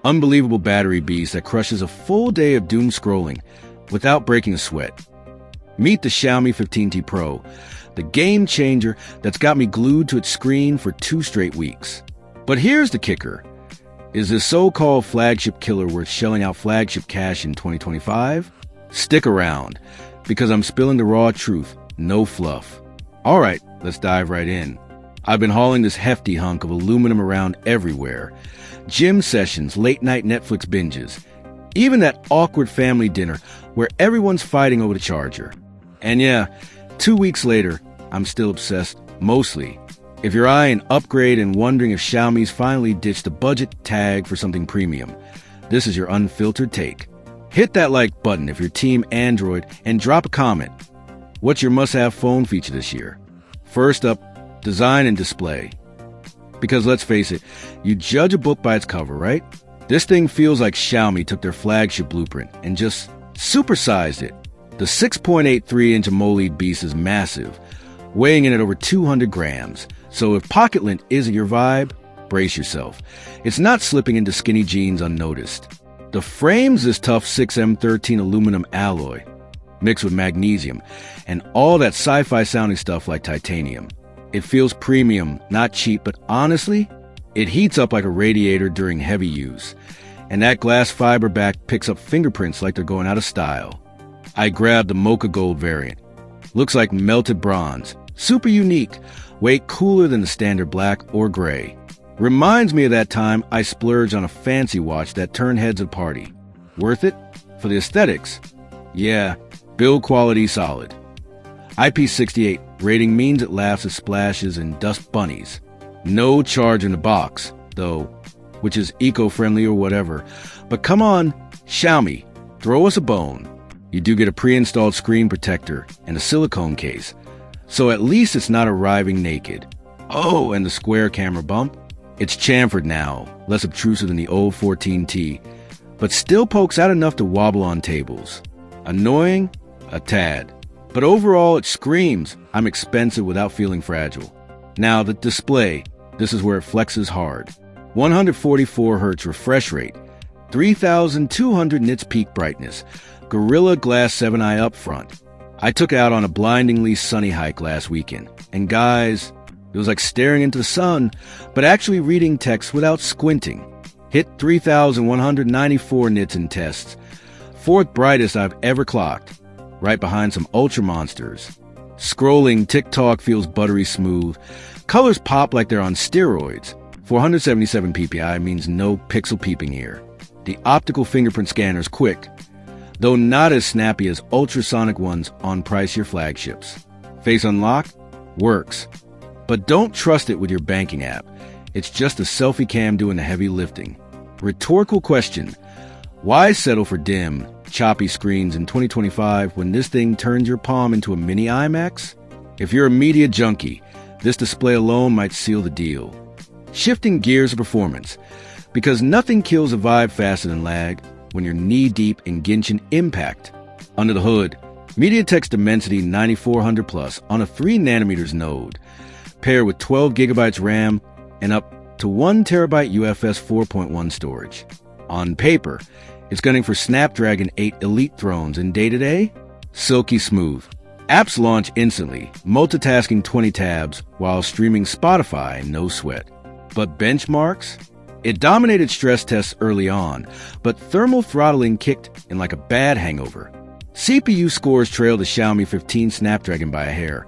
Unbelievable battery beast that crushes a full day of doom scrolling without breaking a sweat. Meet the Xiaomi 15T Pro, the game changer that's got me glued to its screen for 2 straight weeks. But here's the kicker. Is this so-called flagship killer worth shelling out flagship cash in 2025? Stick around, because I'm spilling the raw truth, no fluff. All right, let's dive right in. I've been hauling this hefty hunk of aluminum around everywhere. Gym sessions, late-night Netflix binges, even that awkward family dinner where everyone's fighting over the charger. And yeah, 2 weeks later, I'm still obsessed, mostly. If you're eyeing an upgrade and wondering if Xiaomi's finally ditched the budget tag for something premium, this is your unfiltered take. Hit that like button if you're Team Android and drop a comment. What's your must-have phone feature this year? First up, design and display. Because let's face it, you judge a book by its cover, right? This thing feels like Xiaomi took their flagship blueprint and just supersized it. The 6.83-inch AMOLED beast is massive, weighing in at over 200 grams. So if pocket lint isn't your vibe, brace yourself. It's not slipping into skinny jeans unnoticed. The frame's this tough 6M13 aluminum alloy, mixed with magnesium, and all that sci-fi sounding stuff like titanium. It feels premium, not cheap, but honestly, it heats up like a radiator during heavy use. And that glass fiber back picks up fingerprints like they're going out of style. I grabbed the mocha gold variant. Looks like melted bronze. Super unique, way cooler than the standard black or gray. Reminds me of that time I splurged on a fancy watch that turned heads at a party. Worth it? For the aesthetics? Yeah, build quality solid. IP68 rating means it laughs at splashes and dust bunnies. No charge in the box, though, which is eco-friendly or whatever. But come on, Xiaomi, throw us a bone. You do get a pre-installed screen protector and a silicone case, so at least it's not arriving naked. Oh, and the square camera bump? It's chamfered now, less obtrusive than the old 14T, but still pokes out enough to wobble on tables. Annoying? A tad. But overall, it screams, I'm expensive without feeling fragile. Now, the display, this is where it flexes hard. 144 Hz refresh rate, 3,200 nits peak brightness, Gorilla Glass 7i up front. I took it out on a blindingly sunny hike last weekend, and guys, it was like staring into the sun, but actually reading text without squinting. Hit 3,194 nits in tests, 4th brightest I've ever clocked, right behind some ultra monsters. Scrolling TikTok feels buttery smooth. Colors pop like they're on steroids. 477 ppi means no pixel peeping here. The optical fingerprint scanner's quick, though not as snappy as ultrasonic ones on pricier flagships. Face unlock? Works. But don't trust it with your banking app. It's just a selfie cam doing the heavy lifting. Rhetorical question. Why settle for dim, choppy screens in 2025 when this thing turns your palm into a mini IMAX? If you're a media junkie, this display alone might seal the deal. Shifting gears of performance. Because nothing kills a vibe faster than lag when you're knee-deep in Genshin Impact. Under the hood, MediaTek's Dimensity 9400 Plus on a 3nm node, paired with 12GB RAM and up to 1TB UFS 4.1 storage. On paper, it's gunning for Snapdragon 8 Elite thrones, and day-to-day, silky smooth. Apps launch instantly, multitasking 20 tabs while streaming Spotify, no sweat. But benchmarks? It dominated stress tests early on, but thermal throttling kicked in like a bad hangover. CPU scores trailed the Xiaomi 15 Snapdragon by a hair,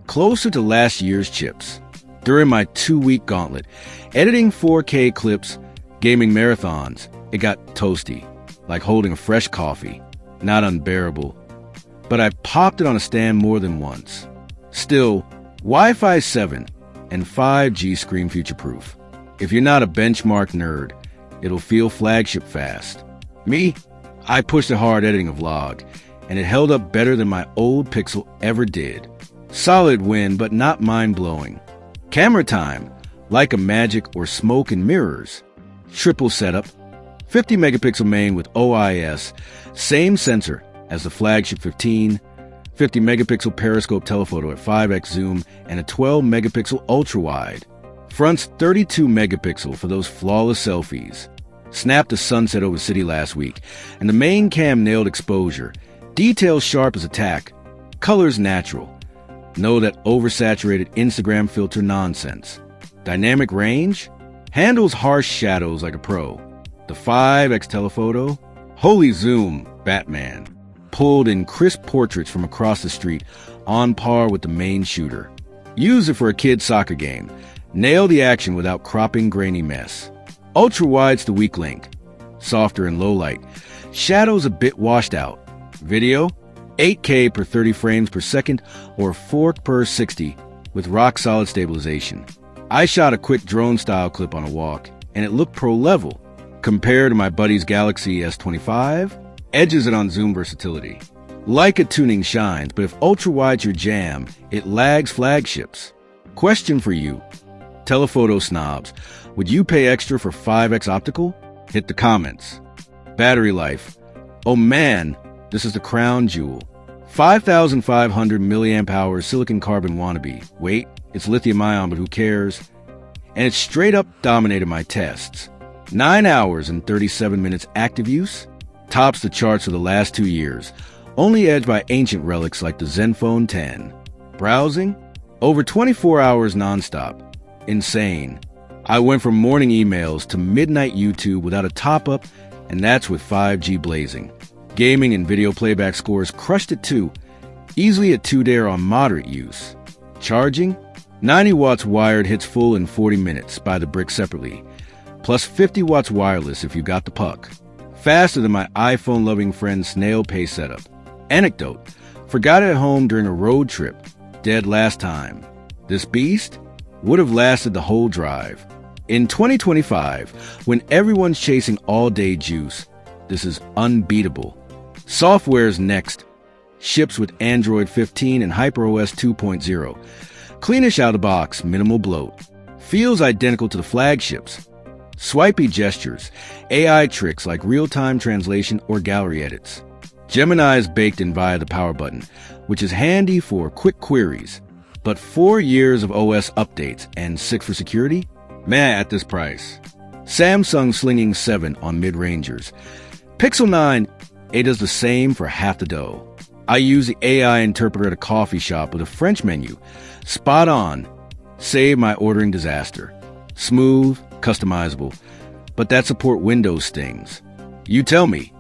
closer to last year's chips. During my 2-week gauntlet, editing 4K clips, gaming marathons, it got toasty, like holding a fresh coffee. Not unbearable, but I popped it on a stand more than once. Still, Wi-Fi 7 and 5G screen future-proof. If you're not a benchmark nerd, it'll feel flagship fast. Me? I pushed it hard editing a vlog, and it held up better than my old Pixel ever did. Solid win, but not mind-blowing. Camera time, like a Magic or Smoke and Mirrors. Triple setup, 50 megapixel main with OIS, same sensor as the flagship 15, 50 megapixel periscope telephoto at 5x zoom, and a 12 megapixel ultra-wide. Front's 32 megapixel for those flawless selfies. Snapped a sunset over the city last week, and the main cam nailed exposure. Details sharp as a tack. Colors natural. No that oversaturated Instagram filter nonsense. Dynamic range? Handles harsh shadows like a pro. The 5x telephoto? Holy zoom, Batman. Pulled in crisp portraits from across the street, on par with the main shooter. Use it for a kid's soccer game. Nail the action without cropping grainy mess. Ultra-wide's the weak link. Softer in low light. Shadows a bit washed out. Video? 8K per 30 frames per second or 4K per 60 with rock-solid stabilization. I shot a quick drone-style clip on a walk, and it looked pro-level. Compared to my buddy's Galaxy S25, edges it on zoom versatility. Leica tuning shines, but if ultra-wide's your jam, it lags flagships. Question for you. Telephoto snobs, would you pay extra for 5x optical? Hit the comments. Battery life. Oh man, this is the crown jewel. 5,500 milliamp hour silicon carbon wannabe. Wait, it's lithium ion, but who cares? And it straight up dominated my tests. 9 hours and 37 minutes active use. Tops the charts for the last 2 years. Only edged by ancient relics like the Zenfone 10. Browsing? Over 24 hours nonstop. Insane. I went from morning emails to midnight YouTube without a top-up, and that's with 5G blazing. Gaming and video playback scores crushed it too, easily at 2 dare on moderate use. Charging? 90 watts wired hits full in 40 minutes, buy the brick separately. Plus 50 watts wireless if you got the puck. Faster than my iPhone-loving friend's snail pay setup. Anecdote. Forgot it at home during a road trip. Dead last time. This beast would have lasted the whole drive. In 2025, when everyone's chasing all-day juice, this is unbeatable. Software's next. Ships with Android 15 and HyperOS 2.0. Cleanish out of the box, minimal bloat. Feels identical to the flagships. Swipey gestures, AI tricks like real-time translation or gallery edits. Gemini is baked in via the power button, which is handy for quick queries. But 4 years of OS updates and 6 for security? Meh at this price. Samsung slinging 7 on mid-rangers. Pixel 9, it does the same for half the dough. I use the AI interpreter at a coffee shop with a French menu. Spot on. Save my ordering disaster. Smooth, customizable. But that support Windows stings. You tell me,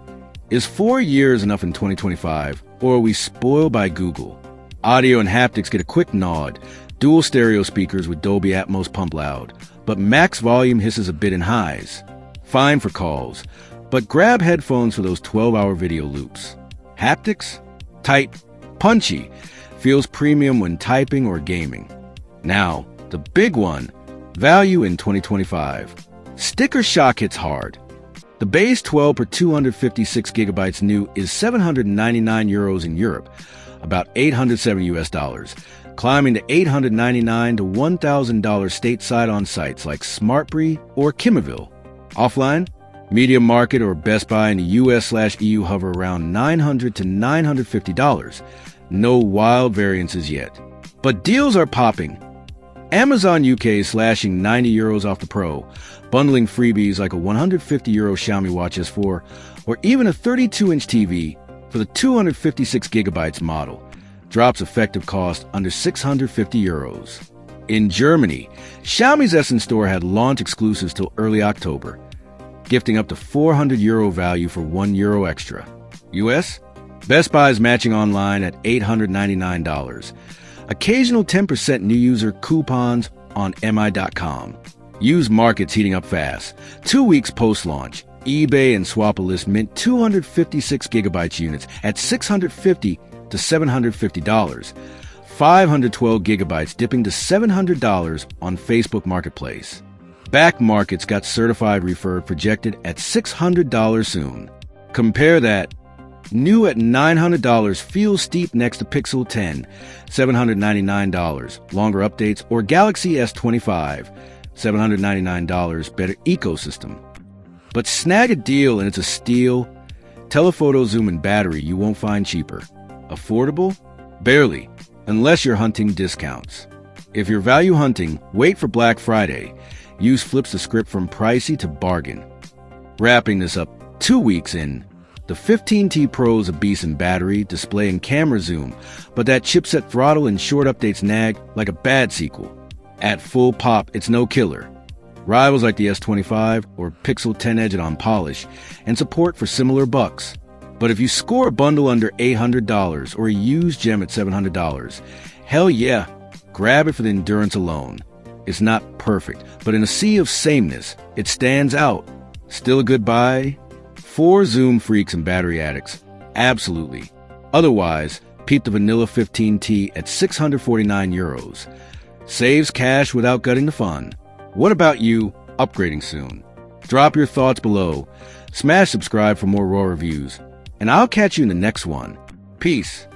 is 4 years enough in 2025, or are we spoiled by Google? Audio and haptics get a quick nod. Dual stereo speakers with Dolby Atmos pump loud. But max volume hisses a bit in highs. Fine for calls. But grab headphones for those 12-hour video loops. Haptics? Tight. Punchy. Feels premium when typing or gaming. Now, the big one. Value in 2025. Sticker shock hits hard. The base 12 per 256 gigabytes new is 799 euros in Europe, about $807 US, climbing to $899 to $1,000 stateside on sites like Smartbree or Kimmerville. Offline, Media Market or Best Buy in the US/EU hover around $900 to $950. No wild variances yet. But deals are popping. Amazon UK is slashing 90 euros off the Pro, bundling freebies like a 150 euro Xiaomi Watch S4 or even a 32-inch TV for the 256 gigabytes model. Drops effective cost under 650 euros. In Germany, Xiaomi's Essen store had launch exclusives till early October, gifting up to 400 euro value for €1 extra. US? Best Buy is matching online at $899. Occasional 10% new user coupons on mi.com. Used markets heating up fast. 2 weeks post-launch, eBay and Swapalist mint 256 gigabytes units at $650 to $750. 512 gigabytes dipping to $700 on Facebook Marketplace. Back markets got certified refurb projected at $600 soon. Compare that. New at $900 feels steep next to Pixel 10, $799, longer updates, or Galaxy S25, $799, better ecosystem. But snag a deal and it's a steal. Telephoto, zoom, and battery you won't find cheaper. Affordable? Barely, unless you're hunting discounts. If you're value hunting, wait for Black Friday. Use flips the script from pricey to bargain. Wrapping this up 2 weeks in, the 15T Pro is a beast in battery, display, and camera zoom, but that chipset throttle and short updates nag like a bad sequel. At full pop, it's no killer. Rivals like the S25 or Pixel 10 Edge on polish, and support for similar bucks. But if you score a bundle under $800 or a used gem at $700, hell yeah, grab it for the endurance alone. It's not perfect, but in a sea of sameness, it stands out. Still a good buy? For zoom freaks and battery addicts, absolutely. Otherwise, peep the vanilla 15T at €649. Saves cash without gutting the fun. What about you upgrading soon? Drop your thoughts below. Smash subscribe for more raw reviews. And I'll catch you in the next one. Peace.